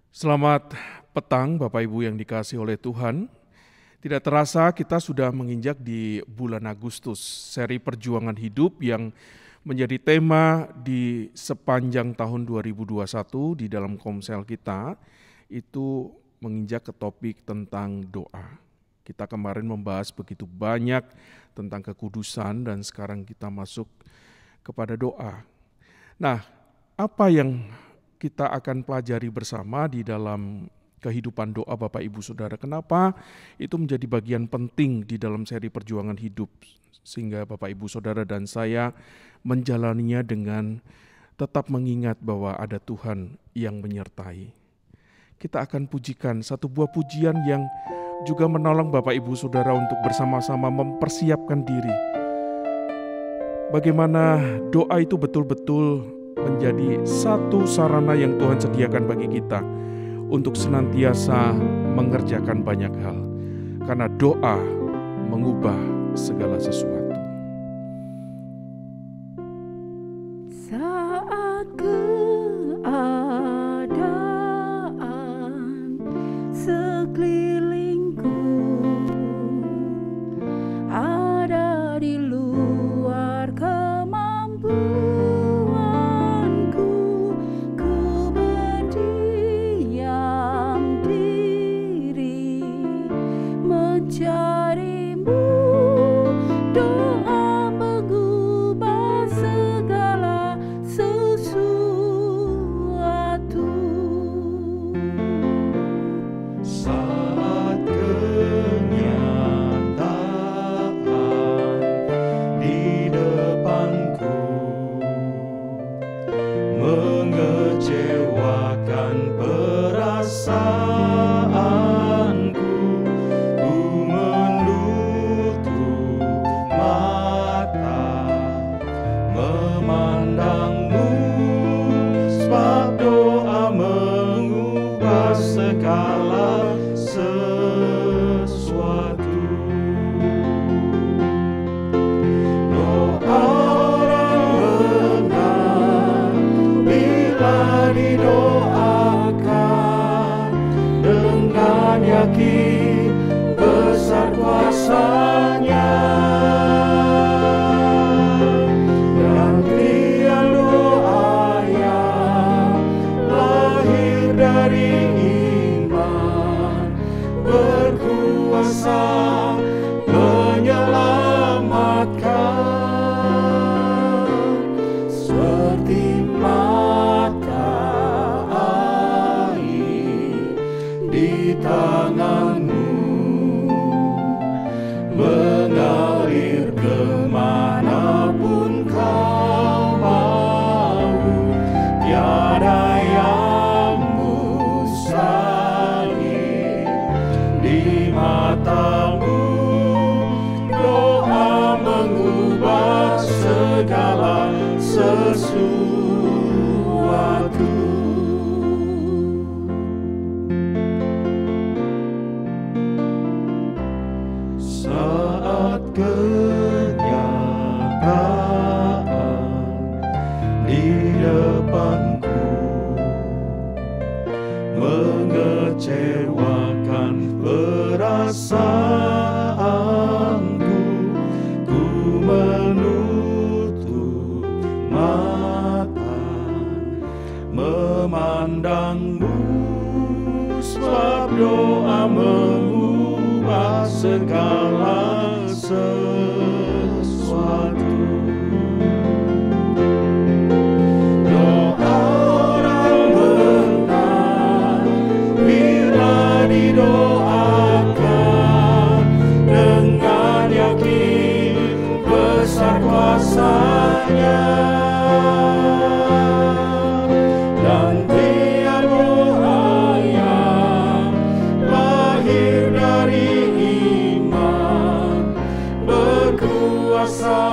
Selamat petang Bapak Ibu yang dikasihi oleh Tuhan. Tidak terasa kita sudah menginjak di bulan Agustus, seri perjuangan hidup yang menjadi tema di sepanjang tahun 2021 di dalam komsel kita, itu menginjak ke topik tentang doa. Kita kemarin membahas begitu banyak tentang kekudusan dan sekarang kita masuk kepada doa. Nah, apa yang kita akan pelajari bersama di dalam kehidupan doa Bapak Ibu Saudara? Kenapa itu menjadi bagian penting di dalam seri perjuangan hidup, sehingga Bapak Ibu Saudara dan saya menjalaninya dengan tetap mengingat bahwa ada Tuhan yang menyertai. Kita akan pujikan satu buah pujian yang juga menolong Bapak Ibu Saudara untuk bersama-sama mempersiapkan diri. Bagaimana doa itu betul-betul menjadi satu sarana yang Tuhan sediakan bagi kita untuk senantiasa mengerjakan banyak hal. Karena doa mengubah segala sesuatu. Saat keadaan sekelilingku ada di luar kemampuanku, ku berdiam diri mencarimu. Doa mengubah segala sesuatu. Saat kenyataan di depanku mengecewakan perasaanku, ku menutup mata memandangmu, sebab doa mengubah segala sesuatu. Doa orang benar bila didoakan dengan yakin besar kuasa-Nya. Dan tiap doa yang lahir dari iman berkuasa menyelamatkan, seperti mata air di tanganmu mengalir kemanapun kau mau. Tiada yang mustahil di matamu. Doa mengubah segala sesuatu. Saat kenyataan di depanku mengecewakan perasaanku, ku menutup mata memandangmu, sebab doa mengubah segala sesuatu. Doa orang benar bila didoakan dengan yakin besar kuasa-Nya. Dan tiap doa yang lahir dari iman berkuasa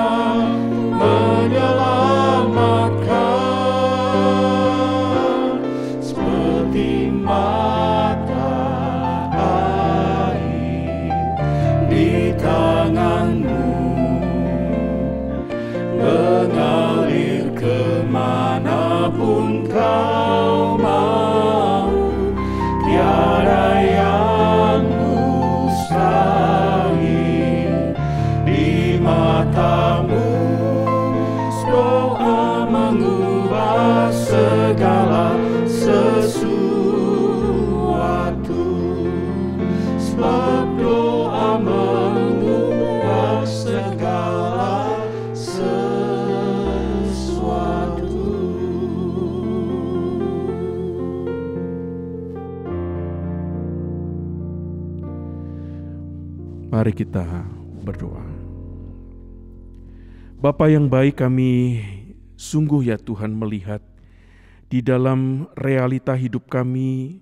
menyelamatkan, seperti mata air di tanganmu mengalir kemanapun kau mau. Mari kita berdoa. Bapa yang baik, kami sungguh ya Tuhan melihat di dalam realita hidup kami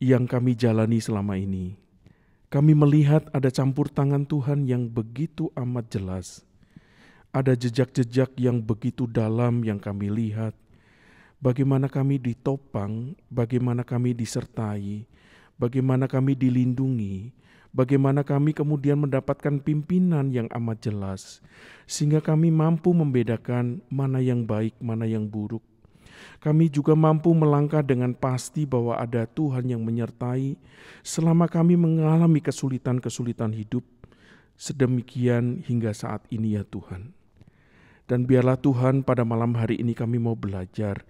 yang kami jalani selama ini. Kami melihat ada campur tangan Tuhan yang begitu amat jelas. Ada jejak-jejak yang begitu dalam yang kami lihat. Bagaimana kami ditopang, bagaimana kami disertai, bagaimana kami dilindungi, bagaimana kami kemudian mendapatkan pimpinan yang amat jelas, sehingga kami mampu membedakan mana yang baik, mana yang buruk. Kami juga mampu melangkah dengan pasti bahwa ada Tuhan yang menyertai selama kami mengalami kesulitan-kesulitan hidup, sedemikian hingga saat ini ya Tuhan. Dan biarlah Tuhan pada malam hari ini kami mau belajar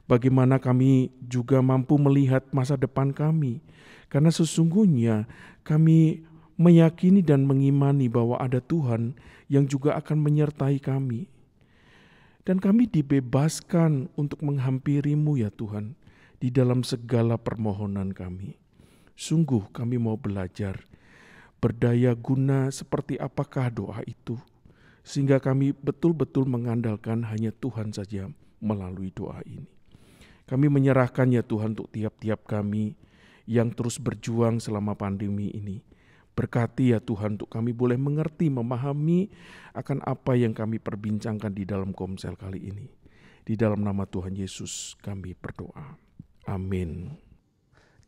bagaimana kami juga mampu melihat masa depan kami. Karena sesungguhnya kami meyakini dan mengimani bahwa ada Tuhan yang juga akan menyertai kami. Dan kami dibebaskan untuk menghampiri-Mu ya Tuhan di dalam segala permohonan kami. Sungguh kami mau belajar berdaya guna seperti apakah doa itu. Sehingga kami betul-betul mengandalkan hanya Tuhan saja melalui doa ini. Kami menyerahkan ya Tuhan untuk tiap-tiap kami yang terus berjuang selama pandemi ini. Berkati ya Tuhan untuk kami boleh mengerti, memahami akan apa yang kami perbincangkan di dalam Komsel kali ini. Di dalam nama Tuhan Yesus kami berdoa. Amin.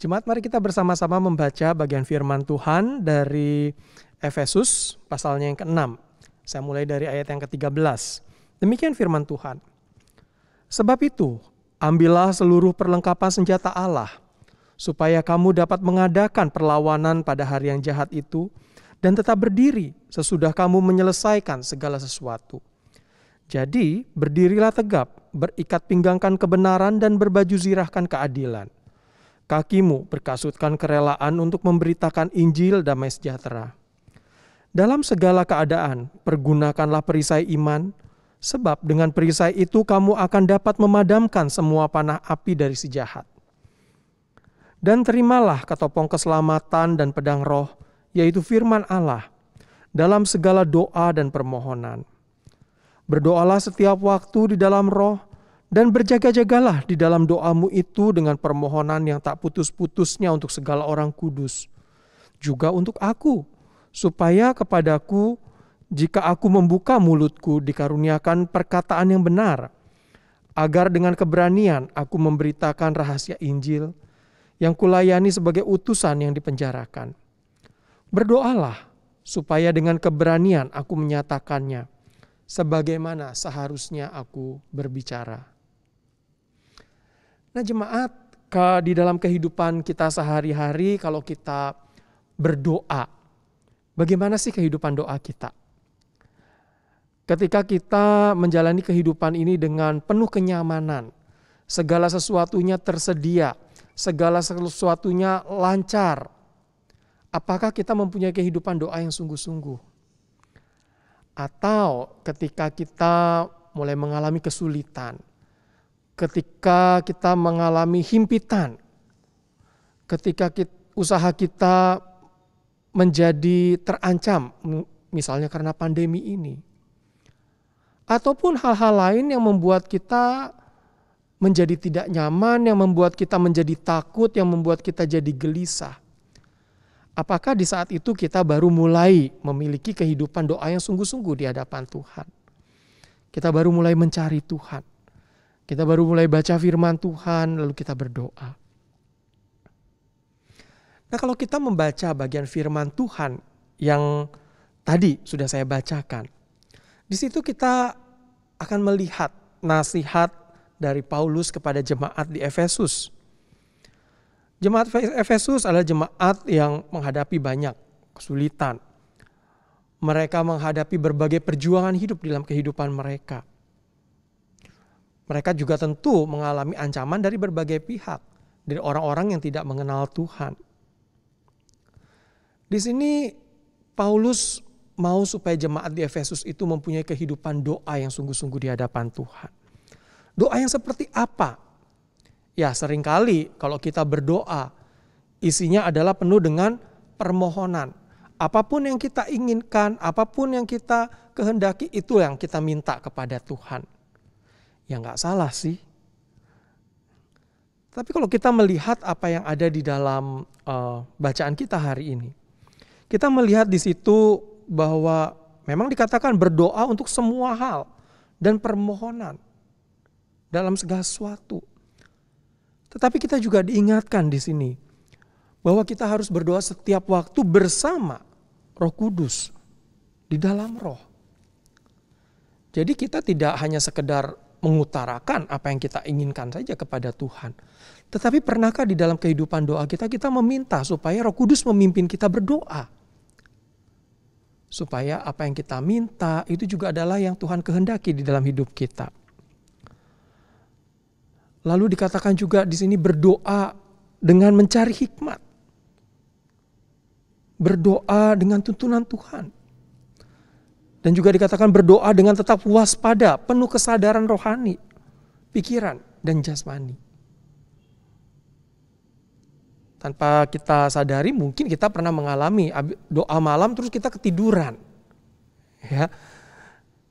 Jemaat, mari kita bersama-sama membaca bagian firman Tuhan dari Efesus pasalnya yang ke-6. Saya mulai dari ayat yang ke-13. Demikian firman Tuhan. Sebab itu, ambillah seluruh perlengkapan senjata Allah, supaya kamu dapat mengadakan perlawanan pada hari yang jahat itu, dan tetap berdiri sesudah kamu menyelesaikan segala sesuatu. Jadi, berdirilah tegap, berikat pinggangkan kebenaran dan berbaju zirahkan keadilan. Kakimu berkasutkan kerelaan untuk memberitakan Injil damai sejahtera. Dalam segala keadaan, pergunakanlah perisai iman, sebab dengan perisai itu kamu akan dapat memadamkan semua panah api dari si jahat. Dan terimalah ketopong keselamatan dan pedang roh, yaitu firman Allah, dalam segala doa dan permohonan. Berdoalah setiap waktu di dalam roh, dan berjaga-jagalah di dalam doamu itu dengan permohonan yang tak putus-putusnya untuk segala orang kudus. Juga untuk aku, supaya kepadaku, jika aku membuka mulutku, dikaruniakan perkataan yang benar, agar dengan keberanian aku memberitakan rahasia Injil, yang kulayani sebagai utusan yang dipenjarakan. Berdoalah, supaya dengan keberanian aku menyatakannya, sebagaimana seharusnya aku berbicara. Nah jemaat, di dalam kehidupan kita sehari-hari kalau kita berdoa, bagaimana sih kehidupan doa kita? Ketika kita menjalani kehidupan ini dengan penuh kenyamanan, segala sesuatunya tersedia, segala sesuatunya lancar, apakah kita mempunyai kehidupan doa yang sungguh-sungguh? Atau ketika kita mulai mengalami kesulitan, ketika kita mengalami himpitan, ketika usaha kita menjadi terancam, misalnya karena pandemi ini. Ataupun hal-hal lain yang membuat kita menjadi tidak nyaman, yang membuat kita menjadi takut, yang membuat kita jadi gelisah. Apakah di saat itu kita baru mulai memiliki kehidupan doa yang sungguh-sungguh di hadapan Tuhan? Kita baru mulai mencari Tuhan. Kita baru mulai baca firman Tuhan, lalu kita berdoa. Nah kalau kita membaca bagian firman Tuhan yang tadi sudah saya bacakan, di situ kita akan melihat nasihat dari Paulus kepada jemaat di Efesus. Jemaat Efesus adalah jemaat yang menghadapi banyak kesulitan. Mereka menghadapi berbagai perjuangan hidup dalam kehidupan mereka. Mereka juga tentu mengalami ancaman dari berbagai pihak, dari orang-orang yang tidak mengenal Tuhan. Di sini Paulus mau supaya jemaat di Efesus itu mempunyai kehidupan doa yang sungguh-sungguh di hadapan Tuhan. Doa yang seperti apa? Ya seringkali kalau kita berdoa, isinya adalah penuh dengan permohonan. Apapun yang kita inginkan, apapun yang kita kehendaki, itu yang kita minta kepada Tuhan. Ya nggak salah sih. Tapi kalau kita melihat apa yang ada di dalam bacaan kita hari ini, kita melihat di situ bahwa memang dikatakan berdoa untuk semua hal dan permohonan dalam segala sesuatu. Tetapi kita juga diingatkan di sini bahwa kita harus berdoa setiap waktu bersama Roh Kudus di dalam Roh. Jadi kita tidak hanya sekedar mengutarakan apa yang kita inginkan saja kepada Tuhan. Tetapi pernahkah di dalam kehidupan doa kita meminta supaya Roh Kudus memimpin kita berdoa? Supaya apa yang kita minta itu juga adalah yang Tuhan kehendaki di dalam hidup kita. Lalu dikatakan juga di sini berdoa dengan mencari hikmat. Berdoa dengan tuntunan Tuhan. Dan juga dikatakan berdoa dengan tetap waspada, penuh kesadaran rohani, pikiran, dan jasmani. Tanpa kita sadari mungkin kita pernah mengalami doa malam terus kita ketiduran. Ya.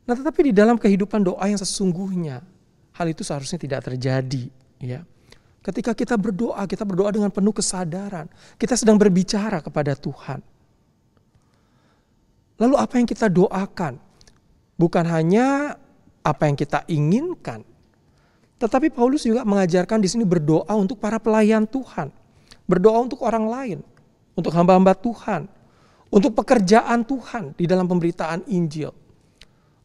Nah, tetapi di dalam kehidupan doa yang sesungguhnya, hal itu seharusnya tidak terjadi. Ya. Ketika kita berdoa dengan penuh kesadaran. Kita sedang berbicara kepada Tuhan. Lalu apa yang kita doakan? Bukan hanya apa yang kita inginkan. Tetapi Paulus juga mengajarkan di sini berdoa untuk para pelayan Tuhan. Berdoa untuk orang lain. Untuk hamba-hamba Tuhan. Untuk pekerjaan Tuhan di dalam pemberitaan Injil.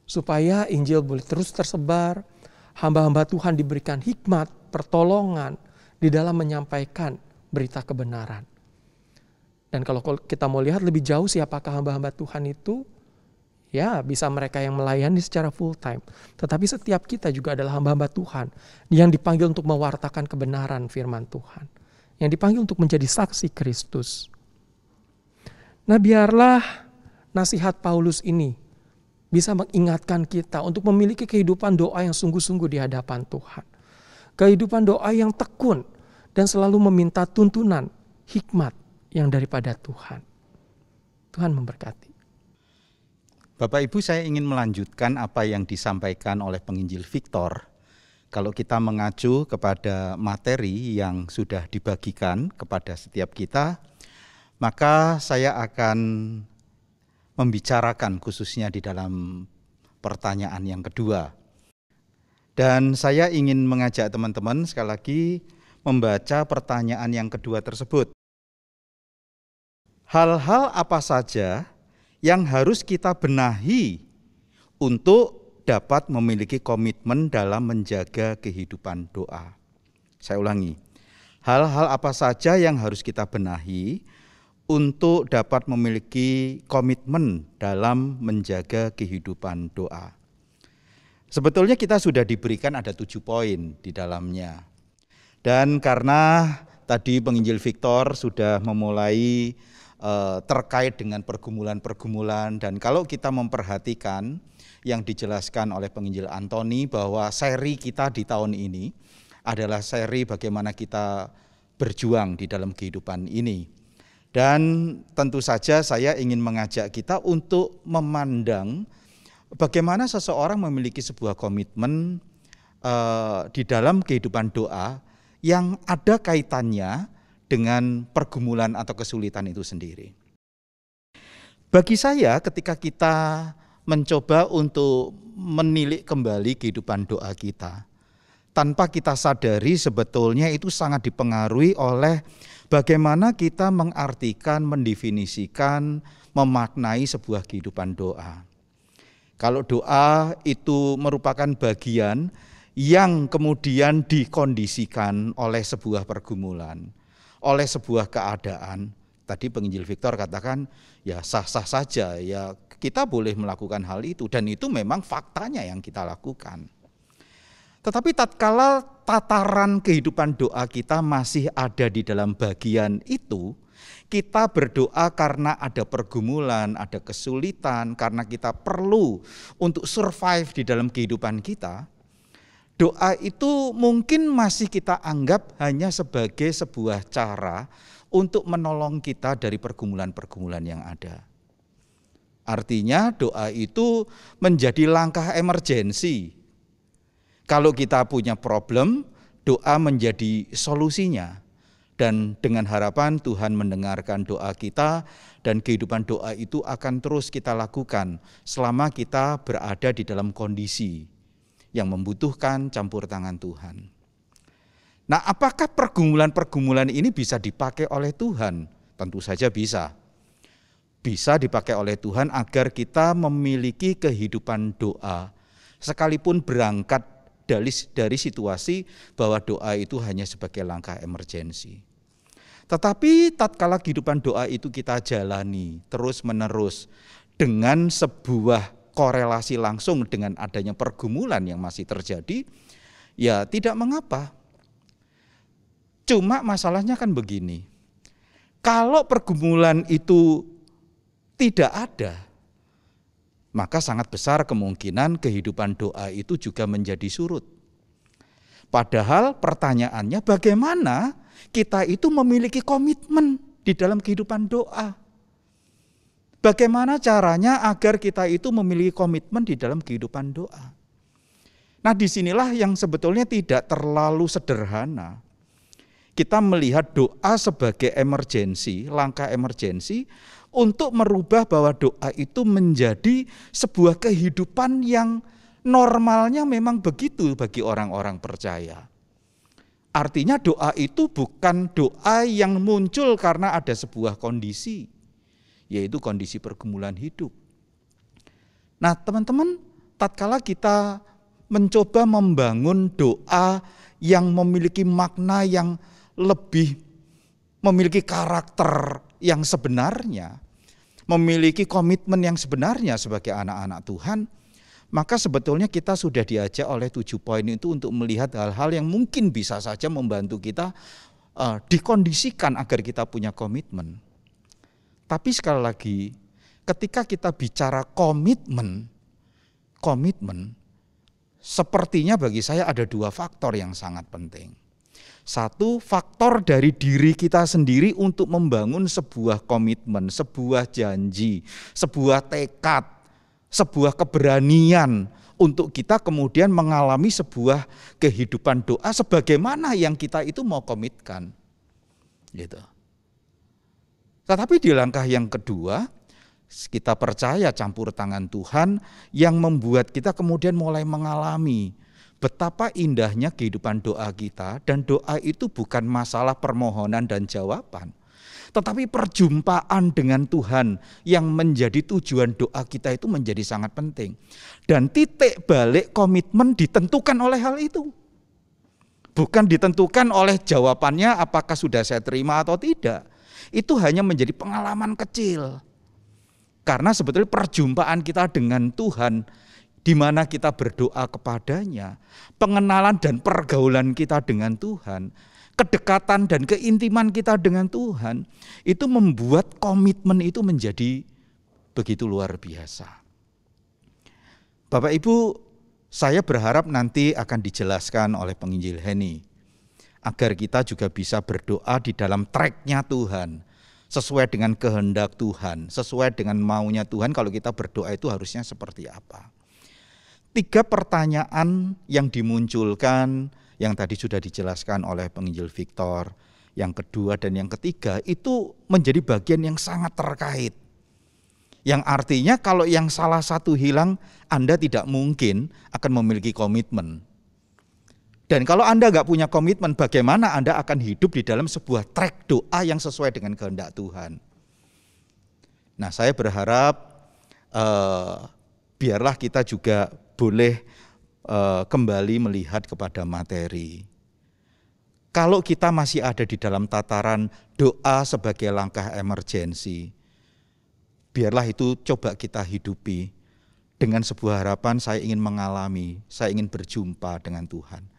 Supaya Injil boleh terus tersebar. Hamba-hamba Tuhan diberikan hikmat, pertolongan di dalam menyampaikan berita kebenaran. Dan kalau kita mau lihat lebih jauh siapakah hamba-hamba Tuhan itu, ya bisa mereka yang melayani secara full time. Tetapi setiap kita juga adalah hamba-hamba Tuhan yang dipanggil untuk mewartakan kebenaran firman Tuhan. Yang dipanggil untuk menjadi saksi Kristus. Nah, biarlah nasihat Paulus ini bisa mengingatkan kita untuk memiliki kehidupan doa yang sungguh-sungguh di hadapan Tuhan. Kehidupan doa yang tekun dan selalu meminta tuntunan, hikmat yang daripada Tuhan. Tuhan memberkati. Bapak Ibu, saya ingin melanjutkan apa yang disampaikan oleh penginjil Victor. Kalau kita mengacu kepada materi yang sudah dibagikan kepada setiap kita, maka saya akan membicarakan khususnya di dalam pertanyaan yang kedua. Dan saya ingin mengajak teman-teman sekali lagi membaca pertanyaan yang kedua tersebut. Hal-hal apa saja yang harus kita benahi untuk dapat memiliki komitmen dalam menjaga kehidupan doa? Saya ulangi. Hal-hal apa saja yang harus kita benahi untuk dapat memiliki komitmen dalam menjaga kehidupan doa? Sebetulnya kita sudah diberikan ada 7 poin di dalamnya. Dan karena tadi penginjil Victor sudah memulai terkait dengan pergumulan-pergumulan, dan kalau kita memperhatikan yang dijelaskan oleh penginjil Antoni bahwa seri kita di tahun ini adalah seri bagaimana kita berjuang di dalam kehidupan ini. Dan tentu saja saya ingin mengajak kita untuk memandang bagaimana seseorang memiliki sebuah komitmen di dalam kehidupan doa yang ada kaitannya dengan pergumulan atau kesulitan itu sendiri. Bagi saya ketika kita mencoba untuk menilik kembali kehidupan doa kita, tanpa kita sadari sebetulnya itu sangat dipengaruhi oleh bagaimana kita mengartikan, mendefinisikan, memaknai sebuah kehidupan doa. Kalau doa itu merupakan bagian yang kemudian dikondisikan oleh sebuah pergumulan, oleh sebuah keadaan, tadi penginjil Victor katakan ya sah-sah saja, ya kita boleh melakukan hal itu dan itu memang faktanya yang kita lakukan. Tetapi tatkala tataran kehidupan doa kita masih ada di dalam bagian itu, kita berdoa karena ada pergumulan, ada kesulitan, karena kita perlu untuk survive di dalam kehidupan kita, doa itu mungkin masih kita anggap hanya sebagai sebuah cara untuk menolong kita dari pergumulan-pergumulan yang ada. Artinya doa itu menjadi langkah emergensi. Kalau kita punya problem, doa menjadi solusinya. Dan dengan harapan Tuhan mendengarkan doa kita, dan kehidupan doa itu akan terus kita lakukan selama kita berada di dalam kondisi yang membutuhkan campur tangan Tuhan. Nah, apakah pergumulan-pergumulan ini bisa dipakai oleh Tuhan? Tentu saja bisa. Bisa dipakai oleh Tuhan agar kita memiliki kehidupan doa, sekalipun berangkat dari situasi bahwa doa itu hanya sebagai langkah emergensi. Tetapi tatkala kehidupan doa itu kita jalani terus-menerus dengan sebuah korelasi langsung dengan adanya pergumulan yang masih terjadi, ya tidak mengapa. Cuma masalahnya kan begini, kalau pergumulan itu tidak ada, maka sangat besar kemungkinan kehidupan doa itu juga menjadi surut. Padahal pertanyaannya, bagaimana kita itu memiliki komitmen di dalam kehidupan doa? Bagaimana caranya agar kita itu memiliki komitmen di dalam kehidupan doa? Nah, disinilah yang sebetulnya tidak terlalu sederhana. Kita melihat doa sebagai emergensi, langkah emergensi untuk merubah bahwa doa itu menjadi sebuah kehidupan yang normalnya memang begitu bagi orang-orang percaya. Artinya doa itu bukan doa yang muncul karena ada sebuah kondisi, yaitu kondisi pergumulan hidup. Nah, teman-teman, tatkala kita mencoba membangun doa yang memiliki makna yang lebih memiliki karakter yang sebenarnya, memiliki komitmen yang sebenarnya sebagai anak-anak Tuhan, maka sebetulnya kita sudah diajak oleh 7 poin itu untuk melihat hal-hal yang mungkin bisa saja membantu kita dikondisikan agar kita punya komitmen. Tapi sekali lagi, ketika kita bicara komitmen, sepertinya bagi saya ada 2 faktor yang sangat penting. 1, faktor dari diri kita sendiri untuk membangun sebuah komitmen, sebuah janji, sebuah tekad, sebuah keberanian untuk kita kemudian mengalami sebuah kehidupan doa sebagaimana yang kita itu mau komitkan. Gitu. Tetapi di langkah yang kedua, kita percaya campur tangan Tuhan yang membuat kita kemudian mulai mengalami betapa indahnya kehidupan doa kita, dan doa itu bukan masalah permohonan dan jawaban, tetapi perjumpaan dengan Tuhan yang menjadi tujuan doa kita itu menjadi sangat penting. Dan titik balik komitmen ditentukan oleh hal itu. Bukan ditentukan oleh jawabannya apakah sudah saya terima atau tidak. Itu hanya menjadi pengalaman kecil. Karena sebetulnya perjumpaan kita dengan Tuhan, di mana kita berdoa kepadanya, pengenalan dan pergaulan kita dengan Tuhan, kedekatan dan keintiman kita dengan Tuhan, itu membuat komitmen itu menjadi begitu luar biasa. Bapak Ibu, saya berharap nanti akan dijelaskan oleh penginjil Henny, agar kita juga bisa berdoa di dalam track-nya Tuhan, sesuai dengan kehendak Tuhan, sesuai dengan maunya Tuhan. Kalau kita berdoa itu harusnya seperti apa? 3 pertanyaan yang dimunculkan, yang tadi sudah dijelaskan oleh penginjil Victor, yang kedua dan yang ketiga itu menjadi bagian yang sangat terkait. Yang artinya kalau yang salah satu hilang, Anda tidak mungkin akan memiliki komitmen. Dan kalau Anda nggak punya komitmen, bagaimana Anda akan hidup di dalam sebuah track doa yang sesuai dengan kehendak Tuhan? Nah, saya berharap biarlah kita juga boleh kembali melihat kepada materi. Kalau kita masih ada di dalam tataran doa sebagai langkah emergensi, biarlah itu coba kita hidupi dengan sebuah harapan, saya ingin mengalami, saya ingin berjumpa dengan Tuhan.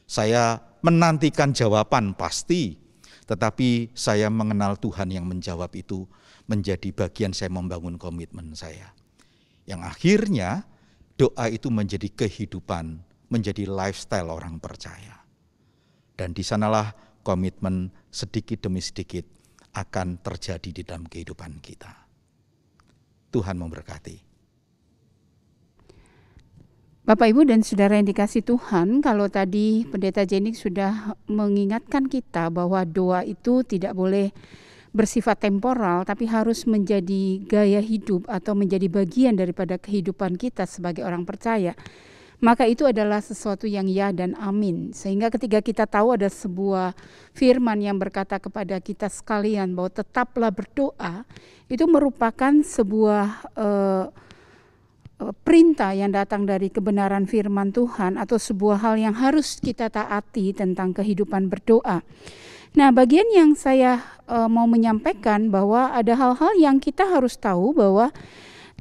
Saya menantikan jawaban pasti, tetapi saya mengenal Tuhan yang menjawab itu menjadi bagian saya membangun komitmen saya. Yang akhirnya doa itu menjadi kehidupan, menjadi lifestyle orang percaya. Dan di sanalah komitmen sedikit demi sedikit akan terjadi di dalam kehidupan kita. Tuhan memberkati. Bapak, Ibu, dan saudara yang dikasih Tuhan, kalau tadi Pendeta Jenik sudah mengingatkan kita bahwa doa itu tidak boleh bersifat temporal, tapi harus menjadi gaya hidup atau menjadi bagian daripada kehidupan kita sebagai orang percaya, maka itu adalah sesuatu yang ya dan amin. Sehingga ketika kita tahu ada sebuah firman yang berkata kepada kita sekalian bahwa tetaplah berdoa, itu merupakan sebuah perintah yang datang dari kebenaran firman Tuhan atau sebuah hal yang harus kita taati tentang kehidupan berdoa. Nah, bagian yang saya mau menyampaikan bahwa ada hal-hal yang kita harus tahu bahwa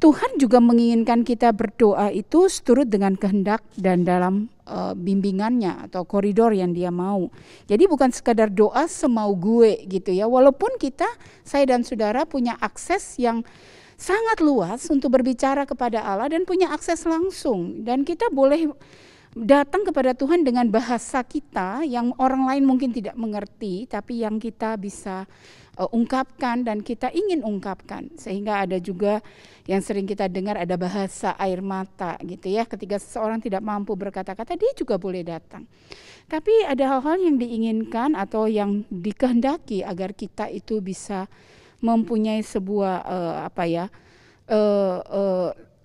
Tuhan juga menginginkan kita berdoa itu seturut dengan kehendak dan dalam bimbingannya atau koridor yang Dia mau. Jadi bukan sekadar doa semau gue gitu ya. Walaupun saya dan saudara punya akses yang sangat luas untuk berbicara kepada Allah dan punya akses langsung, dan kita boleh datang kepada Tuhan dengan bahasa kita yang orang lain mungkin tidak mengerti, tapi yang kita bisa ungkapkan dan kita ingin ungkapkan. Sehingga ada juga yang sering kita dengar, ada bahasa air mata gitu ya. Ketika seseorang tidak mampu berkata-kata, dia juga boleh datang. Tapi ada hal-hal yang diinginkan atau yang dikehendaki agar kita itu bisa mempunyai sebuah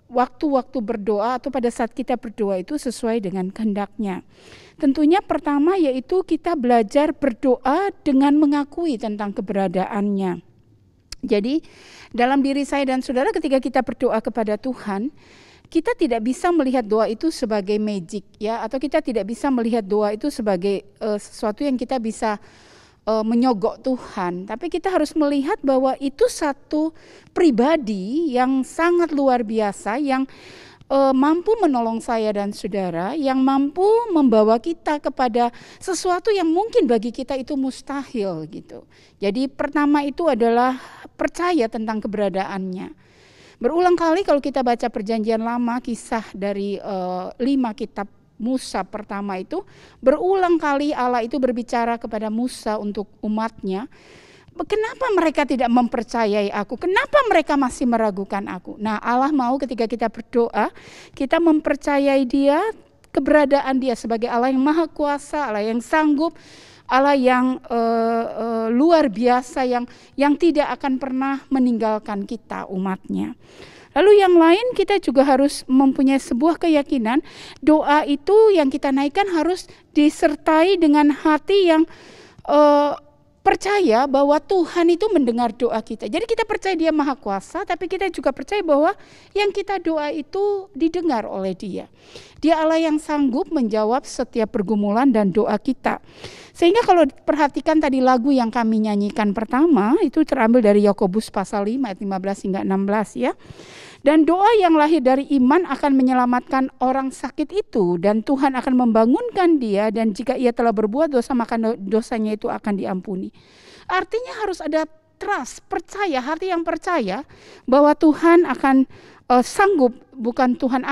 waktu-waktu berdoa atau pada saat kita berdoa itu sesuai dengan kehendaknya. Tentunya pertama yaitu kita belajar berdoa dengan mengakui tentang keberadaannya. Jadi dalam diri saya dan saudara ketika kita berdoa kepada Tuhan, kita tidak bisa melihat doa itu sebagai magic ya, atau kita tidak bisa melihat doa itu sebagai sesuatu yang kita bisa menyogok Tuhan, tapi kita harus melihat bahwa itu satu pribadi yang sangat luar biasa yang mampu menolong saya dan saudara, yang mampu membawa kita kepada sesuatu yang mungkin bagi kita itu mustahil gitu. Jadi pertama itu adalah percaya tentang keberadaannya. Berulang kali kalau kita baca Perjanjian Lama, kisah dari 5 kitab Musa pertama itu, berulang kali Allah itu berbicara kepada Musa untuk umatnya. Kenapa mereka tidak mempercayai aku? Kenapa mereka masih meragukan aku? Nah, Allah mau ketika kita berdoa, kita mempercayai Dia, keberadaan Dia sebagai Allah yang maha kuasa, Allah yang sanggup, Allah yang luar biasa, yang tidak akan pernah meninggalkan kita umatnya. Lalu yang lain kita juga harus mempunyai sebuah keyakinan, doa itu yang kita naikkan harus disertai dengan hati yang percaya bahwa Tuhan itu mendengar doa kita. Jadi kita percaya Dia maha kuasa, tapi kita juga percaya bahwa yang kita doa itu didengar oleh Dia. Dia Allah yang sanggup menjawab setiap pergumulan dan doa kita. Sehingga kalau perhatikan tadi lagu yang kami nyanyikan pertama, itu terambil dari Yakobus pasal 5 ayat 15 hingga 16 ya. Dan doa yang lahir dari iman akan menyelamatkan orang sakit itu, dan Tuhan akan membangunkan dia, dan jika ia telah berbuat dosa maka dosanya itu akan diampuni. Artinya harus ada trust, percaya, hati yang percaya bahwa Tuhan akan sanggup, bukan Tuhan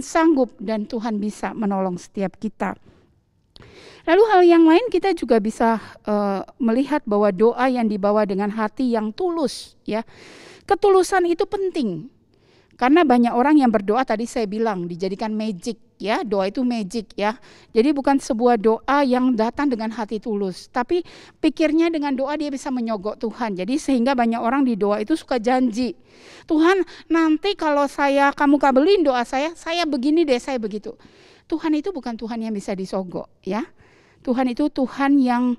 sanggup dan Tuhan bisa menolong setiap kita. Lalu hal yang lain kita juga bisa melihat bahwa doa yang dibawa dengan hati yang tulus ya. Ketulusan itu penting. Karena banyak orang yang berdoa tadi saya bilang dijadikan magic ya, doa itu magic ya. Jadi bukan sebuah doa yang datang dengan hati tulus, tapi pikirnya dengan doa dia bisa menyogok Tuhan. Jadi sehingga banyak orang di doa itu suka janji. Tuhan nanti kalau kamu kabelin doa saya begini deh, saya begitu. Tuhan itu bukan Tuhan yang bisa disogok ya. Tuhan itu Tuhan yang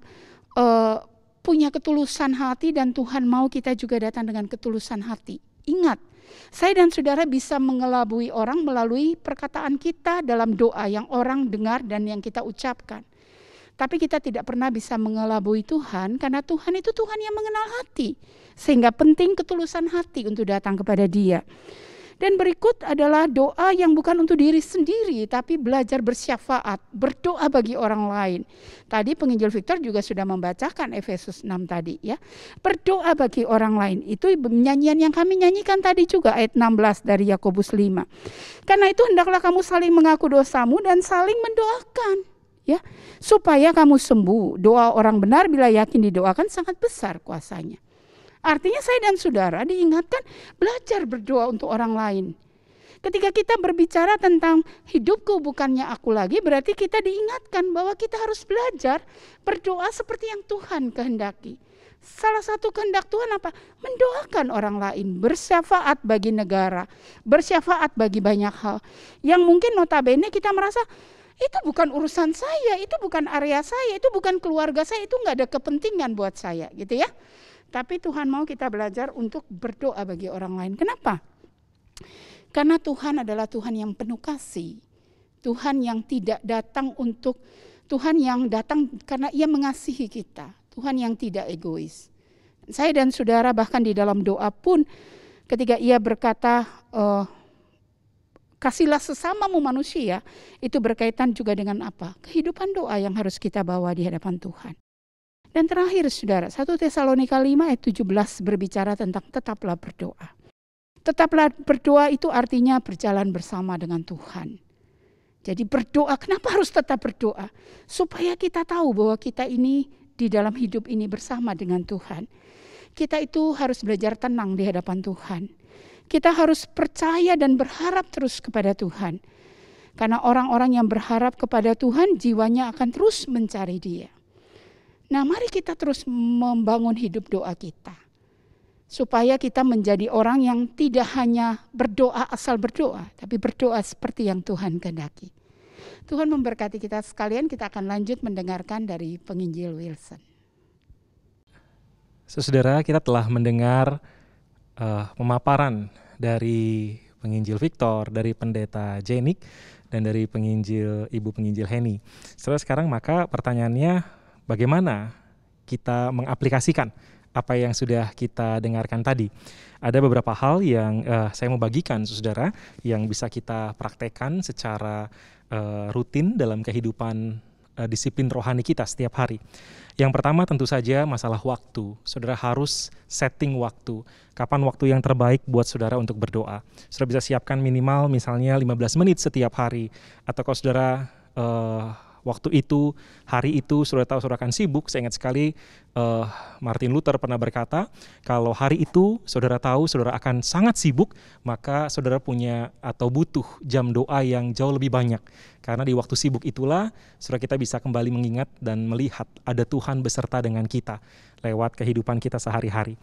punya ketulusan hati, dan Tuhan mau kita juga datang dengan ketulusan hati. Ingat, saya dan saudara bisa mengelabui orang melalui perkataan kita dalam doa yang orang dengar dan yang kita ucapkan. Tapi kita tidak pernah bisa mengelabui Tuhan, karena Tuhan itu Tuhan yang mengenal hati. Sehingga penting ketulusan hati untuk datang kepada Dia. Dan berikut adalah doa yang bukan untuk diri sendiri, tapi belajar bersyafaat, berdoa bagi orang lain. Tadi penginjil Victor juga sudah membacakan Efesus 6 tadi ya. Berdoa bagi orang lain, itu nyanyian yang kami nyanyikan tadi juga ayat 16 dari Yakobus 5. Karena itu hendaklah kamu saling mengaku dosamu dan saling mendoakan ya, supaya kamu sembuh. Doa orang benar bila yakin didoakan sangat besar kuasanya. Artinya saya dan saudara diingatkan belajar berdoa untuk orang lain. Ketika kita berbicara tentang hidupku bukannya aku lagi, berarti kita diingatkan bahwa kita harus belajar berdoa seperti yang Tuhan kehendaki. Salah satu kehendak Tuhan apa? Mendoakan orang lain, bersyafaat bagi negara, bersyafaat bagi banyak hal. Yang mungkin notabene kita merasa, itu bukan urusan saya, itu bukan area saya, itu bukan keluarga saya, itu nggak ada kepentingan buat saya, gitu ya. Tapi Tuhan mau kita belajar untuk berdoa bagi orang lain. Kenapa? Karena Tuhan adalah Tuhan yang penuh kasih. Tuhan yang tidak datang untuk, Tuhan yang datang karena Ia mengasihi kita. Tuhan yang tidak egois. Saya dan saudara bahkan di dalam doa pun ketika Ia berkata, kasihlah sesamamu manusia, itu berkaitan juga dengan apa? Kehidupan doa yang harus kita bawa di hadapan Tuhan. Dan terakhir saudara, 1 Tesalonika 5 ayat 17 berbicara tentang tetaplah berdoa. Tetaplah berdoa itu artinya berjalan bersama dengan Tuhan. Jadi berdoa, kenapa harus tetap berdoa? Supaya kita tahu bahwa kita ini di dalam hidup ini bersama dengan Tuhan. Kita itu harus belajar tenang di hadapan Tuhan. Kita harus percaya dan berharap terus kepada Tuhan. Karena orang-orang yang berharap kepada Tuhan, jiwanya akan terus mencari Dia. Nah, mari kita terus membangun hidup doa kita. Supaya kita menjadi orang yang tidak hanya berdoa asal berdoa, tapi berdoa seperti yang Tuhan kehendaki. Tuhan memberkati kita sekalian, kita akan lanjut mendengarkan dari penginjil Wilson. Saudara, kita telah mendengar pemaparan dari penginjil Victor, dari pendeta Jenik, dan dari penginjil Ibu Penginjil Heni. Setelah sekarang maka pertanyaannya, bagaimana kita mengaplikasikan apa yang sudah kita dengarkan tadi? Ada beberapa hal yang saya mau bagikan, saudara, yang bisa kita praktekkan secara rutin dalam kehidupan disiplin rohani kita setiap hari. Yang pertama tentu saja masalah waktu. Saudara harus setting waktu. Kapan waktu yang terbaik buat saudara untuk berdoa? Saudara bisa siapkan minimal misalnya 15 menit setiap hari. Atau kalau saudara waktu itu, hari itu, saudara tahu saudara akan sibuk. Saya ingat sekali Martin Luther pernah berkata, kalau hari itu saudara tahu saudara akan sangat sibuk, maka saudara punya atau butuh jam doa yang jauh lebih banyak. Karena di waktu sibuk itulah saudara kita bisa kembali mengingat dan melihat ada Tuhan beserta dengan kita lewat kehidupan kita sehari-hari.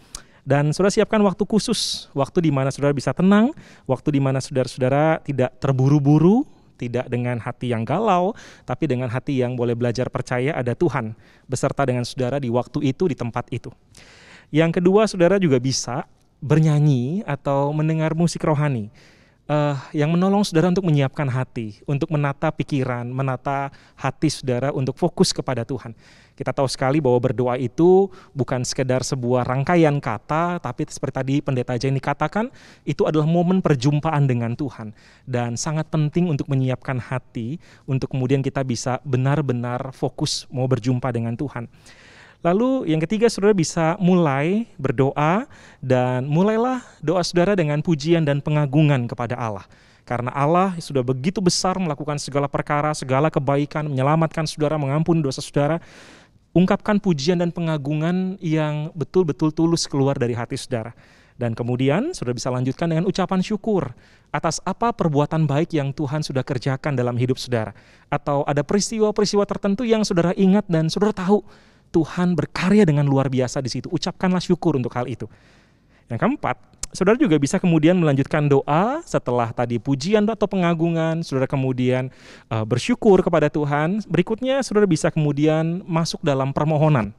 Dan saudara siapkan waktu khusus, waktu di mana saudara bisa tenang, waktu di mana saudara-saudara tidak terburu-buru, tidak dengan hati yang galau, tapi dengan hati yang boleh belajar percaya ada Tuhan beserta dengan saudara di waktu itu, di tempat itu. Yang kedua, saudara juga bisa bernyanyi atau mendengar musik rohani yang menolong saudara untuk menyiapkan hati, untuk menata pikiran, menata hati saudara untuk fokus kepada Tuhan. Kita tahu sekali bahwa berdoa itu bukan sekedar sebuah rangkaian kata, tapi seperti tadi pendeta Jenny katakan, itu adalah momen perjumpaan dengan Tuhan. Dan sangat penting untuk menyiapkan hati, untuk kemudian kita bisa benar-benar fokus mau berjumpa dengan Tuhan. Lalu yang ketiga, saudara bisa mulai berdoa dan mulailah doa saudara dengan pujian dan pengagungan kepada Allah. Karena Allah sudah begitu besar melakukan segala perkara, segala kebaikan, menyelamatkan saudara, mengampuni dosa saudara. Ungkapkan pujian dan pengagungan yang betul-betul tulus keluar dari hati saudara. Dan kemudian saudara bisa lanjutkan dengan ucapan syukur atas apa perbuatan baik yang Tuhan sudah kerjakan dalam hidup saudara. Atau ada peristiwa-peristiwa tertentu yang saudara ingat dan saudara tahu Tuhan berkarya dengan luar biasa di situ. Ucapkanlah syukur untuk hal itu. Yang keempat, saudara juga bisa kemudian melanjutkan doa setelah tadi pujian atau pengagungan, saudara kemudian bersyukur kepada Tuhan. Berikutnya, saudara bisa kemudian masuk dalam permohonan.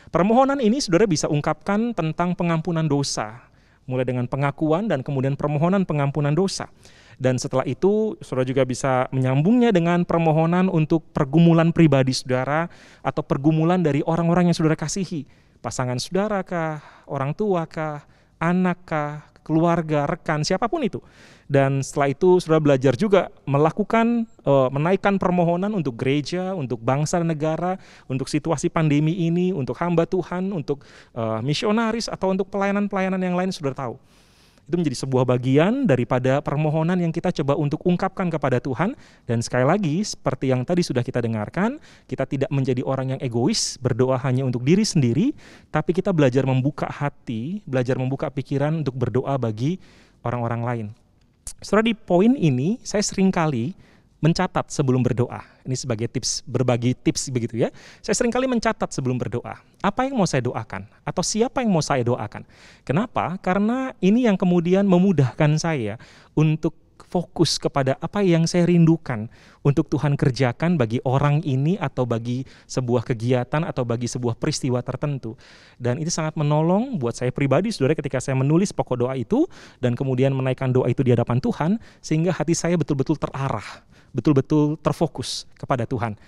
Permohonan ini saudara bisa ungkapkan tentang pengampunan dosa, mulai dengan pengakuan dan kemudian permohonan pengampunan dosa. Dan setelah itu, saudara juga bisa menyambungnya dengan permohonan untuk pergumulan pribadi saudara atau pergumulan dari orang-orang yang saudara kasihi. Pasangan saudara kah, orang tua kah, anak kah, keluarga, rekan, siapapun itu. Dan setelah itu, saudara belajar juga melakukan, menaikkan permohonan untuk gereja, untuk bangsa dan negara, untuk situasi pandemi ini, untuk hamba Tuhan, untuk misionaris atau untuk pelayanan-pelayanan yang lain saudara tahu. Itu menjadi sebuah bagian daripada permohonan yang kita coba untuk ungkapkan kepada Tuhan. Dan sekali lagi, seperti yang tadi sudah kita dengarkan, kita tidak menjadi orang yang egois, berdoa hanya untuk diri sendiri, tapi kita belajar membuka hati, belajar membuka pikiran untuk berdoa bagi orang-orang lain. Saudara, di poin ini saya seringkali mencatat sebelum berdoa. Ini sebagai tips, berbagi tips begitu ya. Saya seringkali mencatat sebelum berdoa. Apa yang mau saya doakan? Atau siapa yang mau saya doakan? Kenapa? Karena ini yang kemudian memudahkan saya untuk fokus kepada apa yang saya rindukan untuk Tuhan kerjakan bagi orang ini atau bagi sebuah kegiatan atau bagi sebuah peristiwa tertentu. Dan itu sangat menolong buat saya pribadi, saudara, ketika saya menulis pokok doa itu dan kemudian menaikkan doa itu di hadapan Tuhan, sehingga hati saya betul-betul terarah, betul-betul terfokus kepada Tuhan.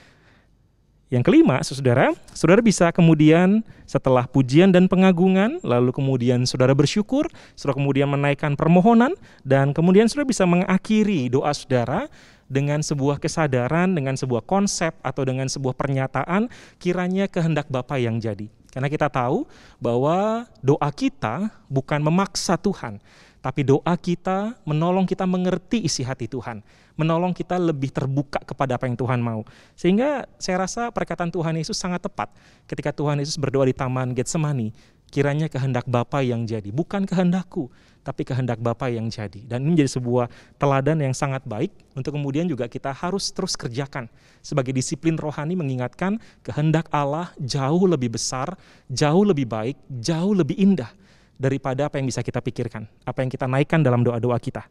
Yang kelima, saudara bisa kemudian setelah pujian dan pengagungan, lalu kemudian saudara bersyukur, saudara kemudian menaikkan permohonan, dan kemudian saudara bisa mengakhiri doa saudara dengan sebuah kesadaran, dengan sebuah konsep atau dengan sebuah pernyataan, kiranya kehendak Bapa yang jadi. Karena kita tahu bahwa doa kita bukan memaksa Tuhan, tapi doa kita menolong kita mengerti isi hati Tuhan, menolong kita lebih terbuka kepada apa yang Tuhan mau. Sehingga saya rasa perkataan Tuhan Yesus sangat tepat ketika Tuhan Yesus berdoa di Taman Getsemani, kiranya kehendak Bapa yang jadi, bukan kehendakku, tapi kehendak Bapa yang jadi. Dan ini menjadi sebuah teladan yang sangat baik untuk kemudian juga kita harus terus kerjakan sebagai disiplin rohani, mengingatkan kehendak Allah jauh lebih besar, jauh lebih baik, jauh lebih indah daripada apa yang bisa kita pikirkan, apa yang kita naikkan dalam doa-doa kita.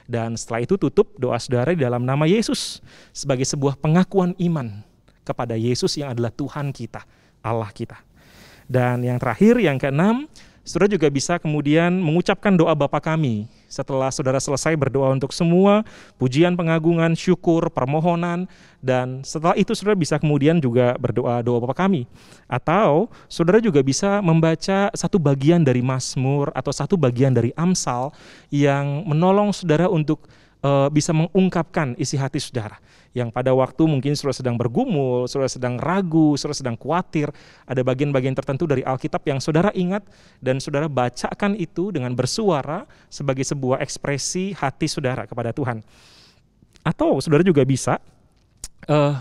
Dan setelah itu tutup doa saudara di dalam nama Yesus sebagai sebuah pengakuan iman kepada Yesus yang adalah Tuhan kita, Allah kita. Dan yang terakhir, yang keenam, saudara juga bisa kemudian mengucapkan doa Bapa kami setelah saudara selesai berdoa untuk semua pujian, pengagungan, syukur, permohonan, dan setelah itu saudara bisa kemudian juga berdoa doa Bapa kami. Atau saudara juga bisa membaca satu bagian dari Mazmur atau satu bagian dari Amsal yang menolong saudara untuk bisa mengungkapkan isi hati saudara. Yang pada waktu mungkin saudara sedang bergumul, saudara sedang ragu, saudara sedang khawatir, ada bagian-bagian tertentu dari Alkitab yang saudara ingat dan saudara bacakan itu dengan bersuara sebagai sebuah ekspresi hati saudara kepada Tuhan. Atau saudara juga bisa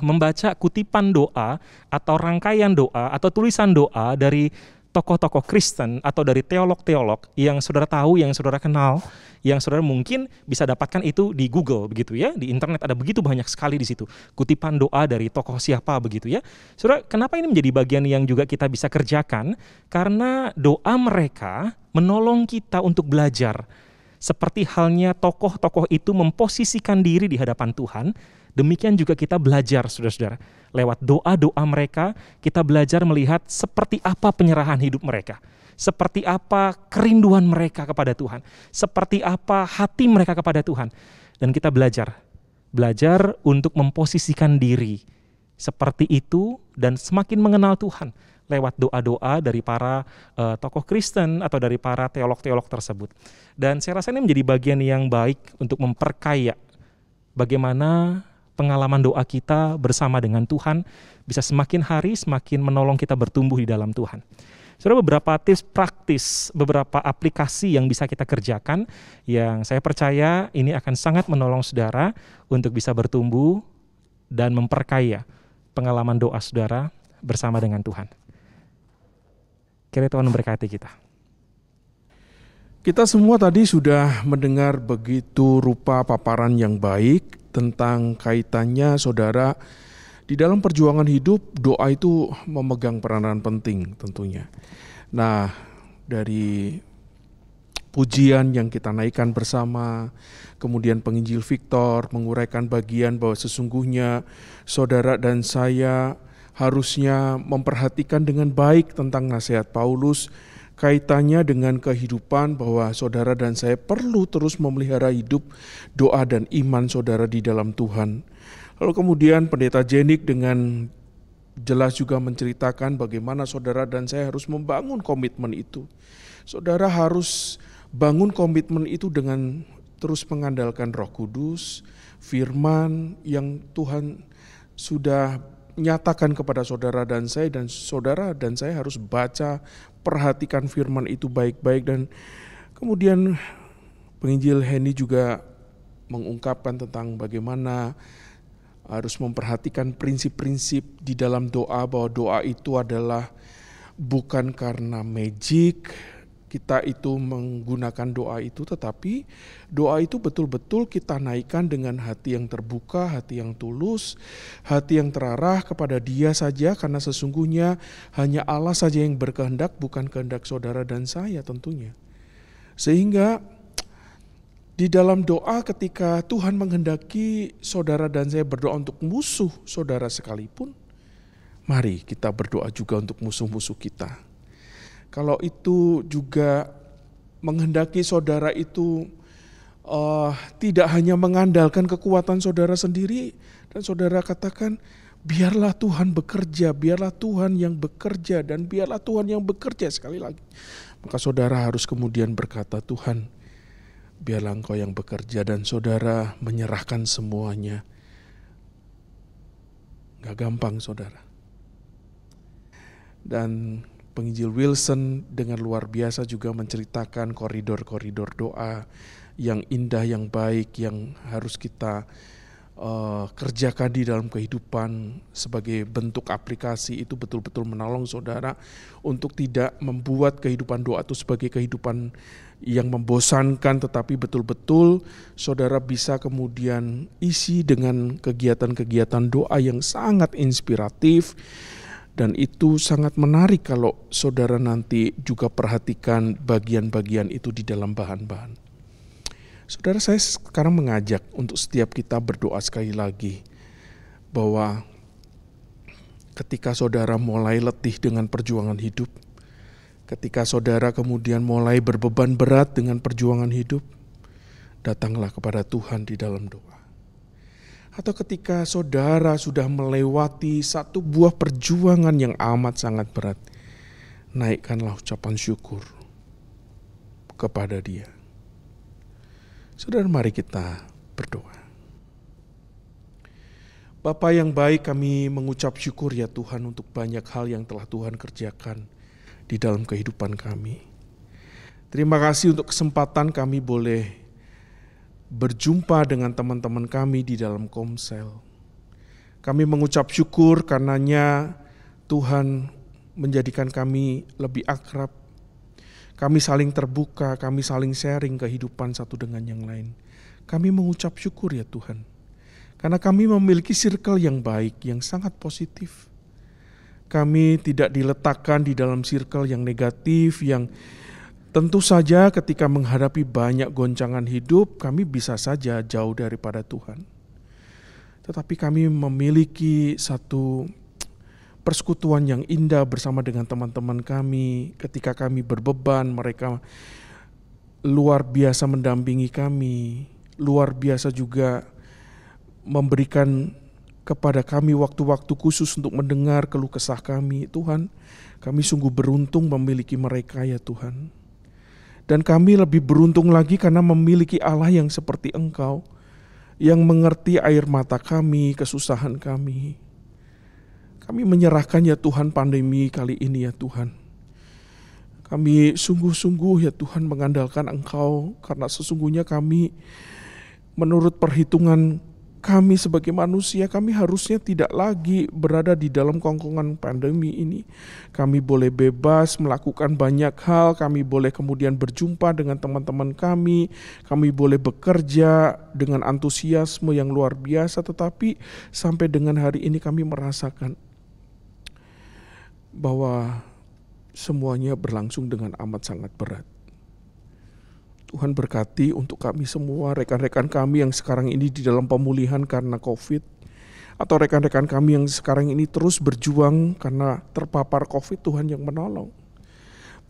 membaca kutipan doa atau rangkaian doa atau tulisan doa dari tokoh-tokoh Kristen atau dari teolog-teolog yang saudara tahu, yang saudara kenal, yang saudara mungkin bisa dapatkan itu di Google begitu ya, di internet ada begitu banyak sekali di situ kutipan doa dari tokoh siapa begitu ya. Saudara, kenapa ini menjadi bagian yang juga kita bisa kerjakan? Karena doa mereka menolong kita untuk belajar. Seperti halnya tokoh-tokoh itu memposisikan diri di hadapan Tuhan, demikian juga kita belajar, saudara-saudara. Lewat doa-doa mereka, kita belajar melihat seperti apa penyerahan hidup mereka. Seperti apa kerinduan mereka kepada Tuhan. Seperti apa hati mereka kepada Tuhan. Dan kita belajar untuk memposisikan diri seperti itu dan semakin mengenal Tuhan lewat doa-doa dari para tokoh Kristen atau dari para teolog-teolog tersebut. Dan saya rasa ini menjadi bagian yang baik untuk memperkaya bagaimana pengalaman doa kita bersama dengan Tuhan bisa semakin hari semakin menolong kita bertumbuh di dalam Tuhan. Saudara, beberapa tips praktis, beberapa aplikasi yang bisa kita kerjakan yang saya percaya ini akan sangat menolong saudara untuk bisa bertumbuh dan memperkaya pengalaman doa saudara bersama dengan Tuhan. Kiranya Tuhan memberkati kita. Kita semua tadi sudah mendengar begitu rupa paparan yang baik tentang kaitannya saudara di dalam perjuangan hidup. Doa itu memegang peranan penting tentunya. Nah, dari pujian yang kita naikkan bersama, kemudian penginjil Victor menguraikan bagian bahwa sesungguhnya saudara dan saya harusnya memperhatikan dengan baik tentang nasihat Paulus, kaitannya dengan kehidupan bahwa saudara dan saya perlu terus memelihara hidup doa dan iman saudara di dalam Tuhan. Lalu kemudian Pendeta Jenik dengan jelas juga menceritakan bagaimana saudara dan saya harus membangun komitmen itu. Saudara harus bangun komitmen itu dengan terus mengandalkan Roh Kudus, firman yang Tuhan sudah nyatakan kepada saudara dan saudara dan saya harus baca, perhatikan firman itu baik-baik dan kemudian Penginjil Henny juga mengungkapkan tentang bagaimana harus memperhatikan prinsip-prinsip di dalam doa, bahwa doa itu adalah bukan karena magic kita itu menggunakan doa itu, tetapi doa itu betul-betul kita naikkan dengan hati yang terbuka, hati yang tulus, hati yang terarah kepada Dia saja, karena sesungguhnya hanya Allah saja yang berkehendak, bukan kehendak saudara dan saya tentunya. Sehingga di dalam doa ketika Tuhan menghendaki saudara dan saya berdoa untuk musuh saudara sekalipun, mari kita berdoa juga untuk musuh-musuh kita. Kalau itu juga menghendaki saudara itu tidak hanya mengandalkan kekuatan saudara sendiri, dan saudara katakan, biarlah Tuhan bekerja, biarlah Tuhan yang bekerja, dan biarlah Tuhan yang bekerja sekali lagi. Maka saudara harus kemudian berkata, Tuhan, biarlah Engkau yang bekerja, dan saudara menyerahkan semuanya. Gak gampang saudara. Dan Penginjil Wilson dengan luar biasa juga menceritakan koridor-koridor doa yang indah, yang baik, yang harus kita kerjakan di dalam kehidupan sebagai bentuk aplikasi. Itu betul-betul menolong saudara untuk tidak membuat kehidupan doa itu sebagai kehidupan yang membosankan, tetapi betul-betul saudara bisa kemudian isi dengan kegiatan-kegiatan doa yang sangat inspiratif. Dan itu sangat menarik kalau saudara nanti juga perhatikan bagian-bagian itu di dalam bahan-bahan. Saudara, saya sekarang mengajak untuk setiap kita berdoa sekali lagi, bahwa ketika saudara mulai letih dengan perjuangan hidup, ketika saudara kemudian mulai berbeban berat dengan perjuangan hidup, datanglah kepada Tuhan di dalam doa. Atau ketika saudara sudah melewati satu buah perjuangan yang amat sangat berat, naikkanlah ucapan syukur kepada Dia. Saudara, mari kita berdoa. Bapa yang baik, kami mengucap syukur ya Tuhan untuk banyak hal yang telah Tuhan kerjakan di dalam kehidupan kami. Terima kasih untuk kesempatan kami boleh berjumpa dengan teman-teman kami di dalam Komsel. Kami mengucap syukur karenanya Tuhan menjadikan kami lebih akrab. Kami saling terbuka, kami saling sharing kehidupan satu dengan yang lain. Kami mengucap syukur ya Tuhan, karena kami memiliki circle yang baik, yang sangat positif. Kami tidak diletakkan di dalam circle yang negatif, yang tentu saja ketika menghadapi banyak goncangan hidup, kami bisa saja jauh daripada Tuhan. Tetapi kami memiliki satu persekutuan yang indah bersama dengan teman-teman kami. Ketika kami berbeban, mereka luar biasa mendampingi kami, luar biasa juga memberikan kepada kami waktu-waktu khusus untuk mendengar keluh kesah kami. Tuhan, kami sungguh beruntung memiliki mereka ya Tuhan. Dan kami lebih beruntung lagi karena memiliki Allah yang seperti Engkau, yang mengerti air mata kami, kesusahan kami. Kami menyerahkan ya Tuhan pandemi kali ini ya Tuhan. Kami sungguh-sungguh ya Tuhan mengandalkan Engkau, karena sesungguhnya kami menurut perhitungan kami sebagai manusia, kami harusnya tidak lagi berada di dalam kongkongan pandemi ini. Kami boleh bebas melakukan banyak hal, kami boleh kemudian berjumpa dengan teman-teman kami boleh bekerja dengan antusiasme yang luar biasa, tetapi sampai dengan hari ini kami merasakan bahwa semuanya berlangsung dengan amat sangat berat. Tuhan berkati untuk kami semua, rekan-rekan kami yang sekarang ini di dalam pemulihan karena COVID, atau rekan-rekan kami yang sekarang ini terus berjuang karena terpapar COVID, Tuhan yang menolong.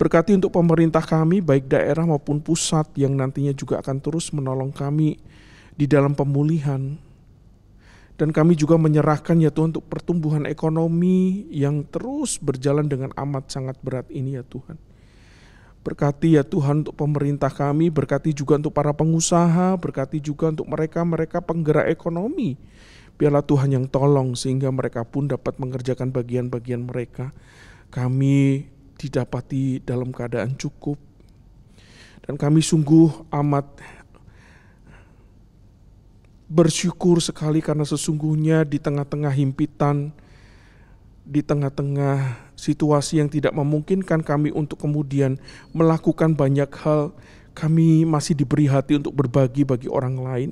Berkati untuk pemerintah kami, baik daerah maupun pusat, yang nantinya juga akan terus menolong kami di dalam pemulihan. Dan kami juga menyerahkan ya Tuhan untuk pertumbuhan ekonomi yang terus berjalan dengan amat sangat berat ini ya Tuhan. Berkati ya Tuhan untuk pemerintah kami, berkati juga untuk para pengusaha, berkati juga untuk mereka penggerak ekonomi. Biarlah Tuhan yang tolong sehingga mereka pun dapat mengerjakan bagian-bagian mereka. Kami didapati dalam keadaan cukup. Dan kami sungguh amat bersyukur sekali karena sesungguhnya di tengah-tengah himpitan, di tengah-tengah situasi yang tidak memungkinkan kami untuk kemudian melakukan banyak hal, kami masih diberi hati untuk berbagi bagi orang lain.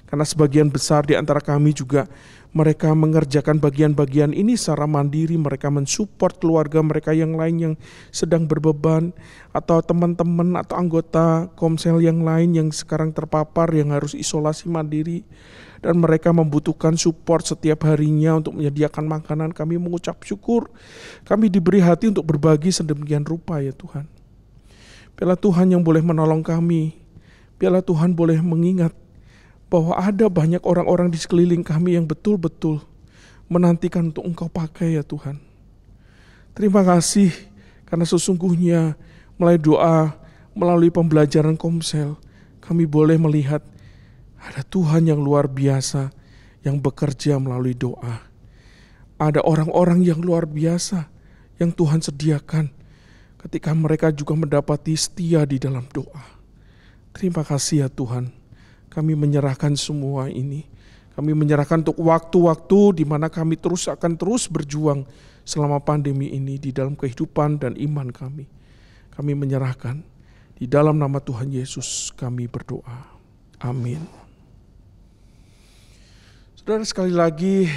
Karena sebagian besar di antara kami juga mereka mengerjakan bagian-bagian ini secara mandiri, mereka mensupport keluarga mereka yang lain yang sedang berbeban, atau teman-teman atau anggota Komsel yang lain yang sekarang terpapar yang harus isolasi mandiri, dan mereka membutuhkan support setiap harinya untuk menyediakan makanan. Kami mengucap syukur, kami diberi hati untuk berbagi sedemikian rupa ya Tuhan. Biarlah Tuhan yang boleh menolong kami, biarlah Tuhan boleh mengingat bahwa ada banyak orang-orang di sekeliling kami yang betul-betul menantikan untuk Engkau pakai ya Tuhan. Terima kasih karena sesungguhnya melalui doa, melalui pembelajaran Komsel, kami boleh melihat ada Tuhan yang luar biasa yang bekerja melalui doa. Ada orang-orang yang luar biasa yang Tuhan sediakan ketika mereka juga mendapati setia di dalam doa. Terima kasih ya Tuhan. Kami menyerahkan semua ini. Kami menyerahkan untuk waktu-waktu di mana kami akan terus berjuang selama pandemi ini di dalam kehidupan dan iman kami. Kami menyerahkan. Di dalam nama Tuhan Yesus kami berdoa. Amin. Saudara, sekali lagi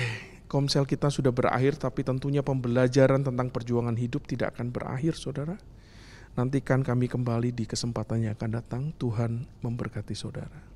Komsel kita sudah berakhir, tapi tentunya pembelajaran tentang perjuangan hidup tidak akan berakhir, saudara. Nantikan kami kembali di kesempatan yang akan datang. Tuhan memberkati saudara.